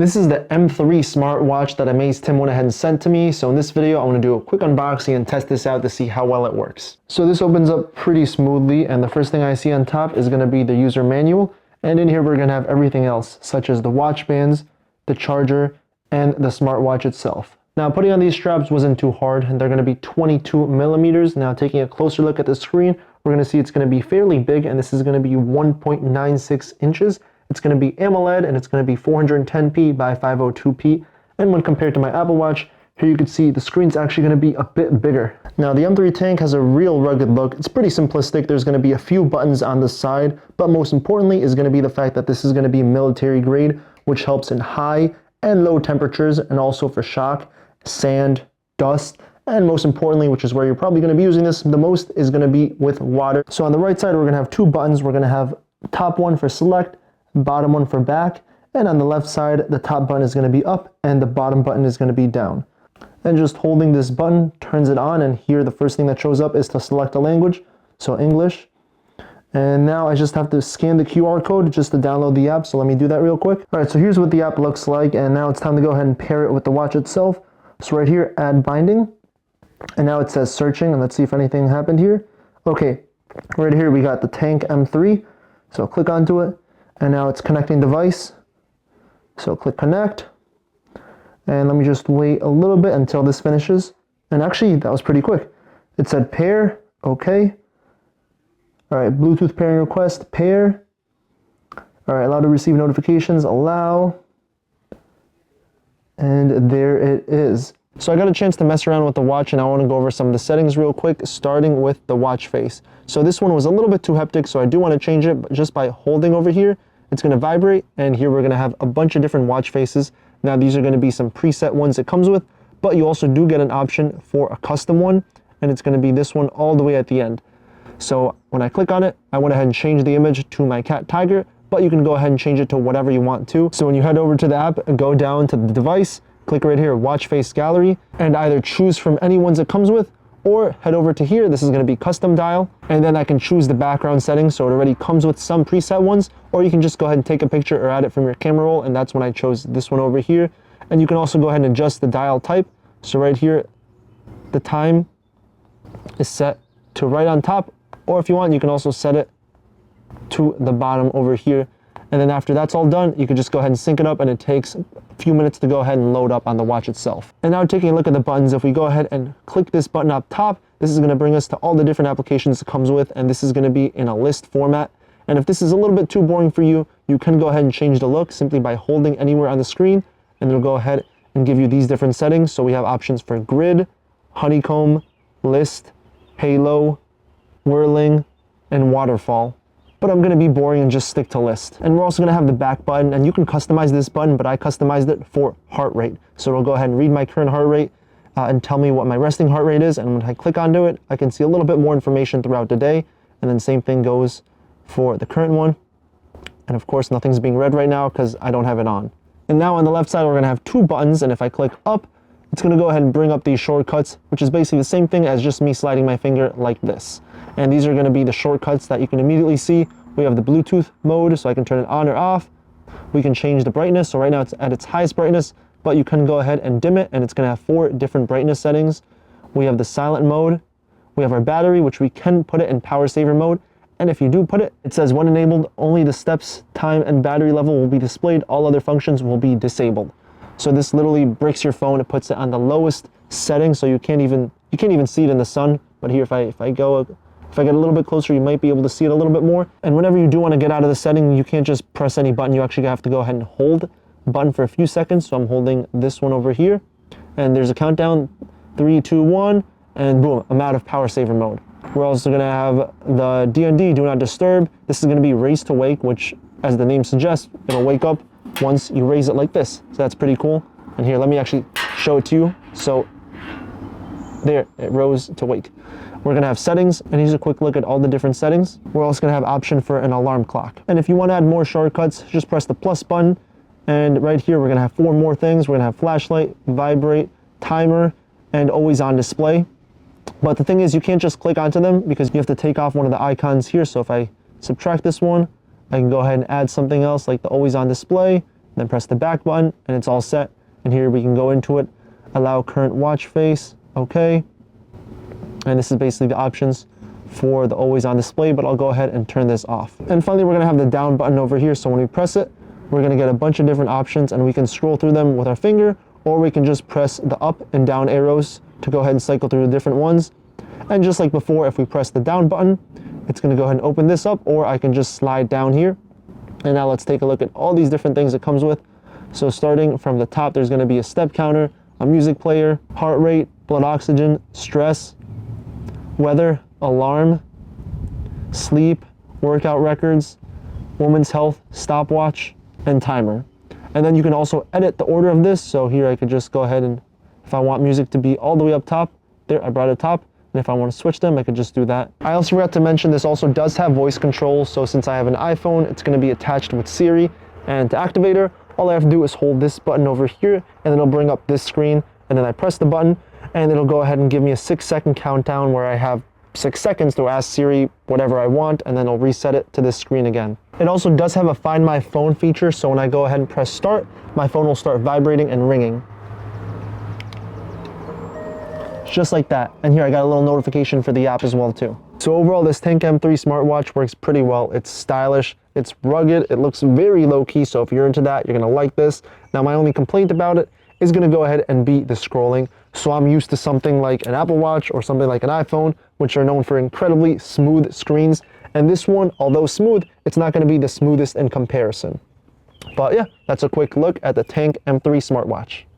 This is the M3 smartwatch that Amaztim went ahead and sent to me. So in this video, I want to do a quick unboxing and test this out to see how well it works. So this opens up pretty smoothly, and the first thing I see on top is going to be the user manual. And in here, we're going to have everything else, such as the watch bands, the charger, and the smartwatch itself. Now, putting on these straps wasn't too hard, and they're going to be 22 millimeters. Now, taking a closer look at the screen, we're going to see it's going to be fairly big, and this is going to be 1.96 inches. It's going to be AMOLED, and it's going to be 410p by 502p. And when compared to my Apple Watch, here you can see the screen's actually going to be a bit bigger. Now, the M3 Tank has a real rugged look. It's pretty simplistic. There's going to be a few buttons on the side, but most importantly is going to be the fact that this is going to be military grade, which helps in high and low temperatures, and also for shock, sand, dust, and most importantly, which is where you're probably going to be using this the most, is going to be with water. So on the right side, we're going to have two buttons. We're going to have top one for select, bottom one for back, and on the left side, the top button is going to be up and the bottom button is going to be down. And just holding this button turns it on, and here the first thing that shows up is to select a language, so English. And now I just have to scan the QR code just to download the app, so let me do that real quick. All right, so here's what the app looks like, and now it's time to go ahead and pair it with the watch itself. So right here, add binding, and now it says searching, and let's see if anything happened here. Okay, right here we got the Tank M3, so click onto it. And now it's connecting device. So click connect. And let me just wait a little bit until this finishes. And actually, that was pretty quick. It said pair, okay. All right, Bluetooth pairing request, pair. All right, allow to receive notifications, allow. And there it is. So I got a chance to mess around with the watch, and I want to go over some of the settings real quick, starting with the watch face. So this one was a little bit too hectic, so I do want to change it, but just by holding over here. It's going to vibrate, and here we're going to have a bunch of different watch faces. Now these are going to be some preset ones it comes with, but you also do get an option for a custom one, and it's going to be this one all the way at the end. So when I click on it, I went ahead and changed the image to my cat tiger, but you can go ahead and change it to whatever you want to. So when you head over to the app, go down to the device, click right here, watch face gallery, and either choose from any ones it comes with, or head over to here. This is going to be custom dial, and then I can choose the background settings, so it already comes with some preset ones, or you can just go ahead and take a picture or add it from your camera roll, and that's when I chose this one over here. And you can also go ahead and adjust the dial type. So right here, the time is set to right on top, or if you want, you can also set it to the bottom over here. And then after that's all done, you can just go ahead and sync it up, and it takes a few minutes to go ahead and load up on the watch itself. And now taking a look at the buttons, if we go ahead and click this button up top, this is going to bring us to all the different applications it comes with, and this is going to be in a list format. And if this is a little bit too boring for you, you can go ahead and change the look simply by holding anywhere on the screen, and it'll go ahead and give you these different settings. So we have options for grid, honeycomb, list, halo, whirling, and waterfall. But I'm going to be boring and just stick to list. And we're also going to have the back button, and you can customize this button, but I customized it for heart rate. So it'll go ahead and read my current heart rate and tell me what my resting heart rate is. And when I click onto it, I can see a little bit more information throughout the day. And then same thing goes for the current one. And of course, nothing's being read right now because I don't have it on. And now on the left side, we're going to have two buttons. And if I click up, it's going to go ahead and bring up these shortcuts, which is basically the same thing as just me sliding my finger like this. And these are going to be the shortcuts that you can immediately see. We have the Bluetooth mode, so I can turn it on or off. We can change the brightness. So right now it's at its highest brightness, but you can go ahead and dim it, and it's going to have 4 different brightness settings. We have the silent mode. We have our battery, which we can put it in power saver mode. And if you do put it, it says when enabled, only the steps, time, and battery level will be displayed. All other functions will be disabled. So this literally breaks your phone. It puts it on the lowest setting, so you can't even see it in the sun. But here, if I get a little bit closer, you might be able to see it a little bit more. And whenever you do want to get out of the setting, you can't just press any button. You actually have to go ahead and hold the button for a few seconds. So I'm holding this one over here, and there's a countdown, 3, 2, 1, and boom, I'm out of power saver mode. We're also going to have the DND, do not disturb. This is going to be raise to wake, which, as the name suggests, it'll wake up once you raise it like this. So that's pretty cool. And here, let me actually show it to you. So there, it rose to wake. We're going to have settings, and here's a quick look at all the different settings. We're also going to have option for an alarm clock. And if you want to add more shortcuts, just press the plus button. And right here, we're going to have 4 more things. We're going to have flashlight, vibrate, timer, and always on display. But the thing is, you can't just click onto them because you have to take off one of the icons here. So if I subtract this one, I can go ahead and add something else like the always on display. then press the back button, and it's all set. And here we can go into it, allow current watch face, okay. And this is basically the options for the always on display, but I'll go ahead and turn this off. And finally, we're gonna have the down button over here. So when we press it, we're gonna get a bunch of different options, and we can scroll through them with our finger, or we can just press the up and down arrows to go ahead and cycle through the different ones. And just like before, if we press the down button, it's gonna go ahead and open this up, or I can just slide down here. And now let's take a look at all these different things it comes with. So starting from the top, there's gonna be a step counter, a music player, heart rate, blood oxygen, stress, weather, alarm, sleep, workout records, women's health, stopwatch, and timer. And then you can also edit the order of this. So here I could just go ahead and, if I want music to be all the way up top, there I brought it top. And if I want to switch them, I could just do that. I also forgot to mention this also does have voice control. So since I have an iPhone, it's going to be attached with Siri. And to activate her, all I have to do is hold this button over here, and then it'll bring up this screen. And then I press the button, and it'll go ahead and give me a 6-second countdown where I have 6 seconds to ask Siri whatever I want, and then I'll reset it to this screen again. It also does have a Find My Phone feature, so when I go ahead and press start, my phone will start vibrating and ringing. Just like that. And here I got a little notification for the app as well too. So overall, this Tank M3 smartwatch works pretty well. It's stylish, it's rugged, it looks very low key, so if you're into that, you're gonna like this. Now my only complaint about it is gonna go ahead and be the scrolling. So I'm used to something like an Apple Watch or something like an iPhone, which are known for incredibly smooth screens. And this one, although smooth, it's not gonna be the smoothest in comparison. But yeah, that's a quick look at the Tank M3 smartwatch.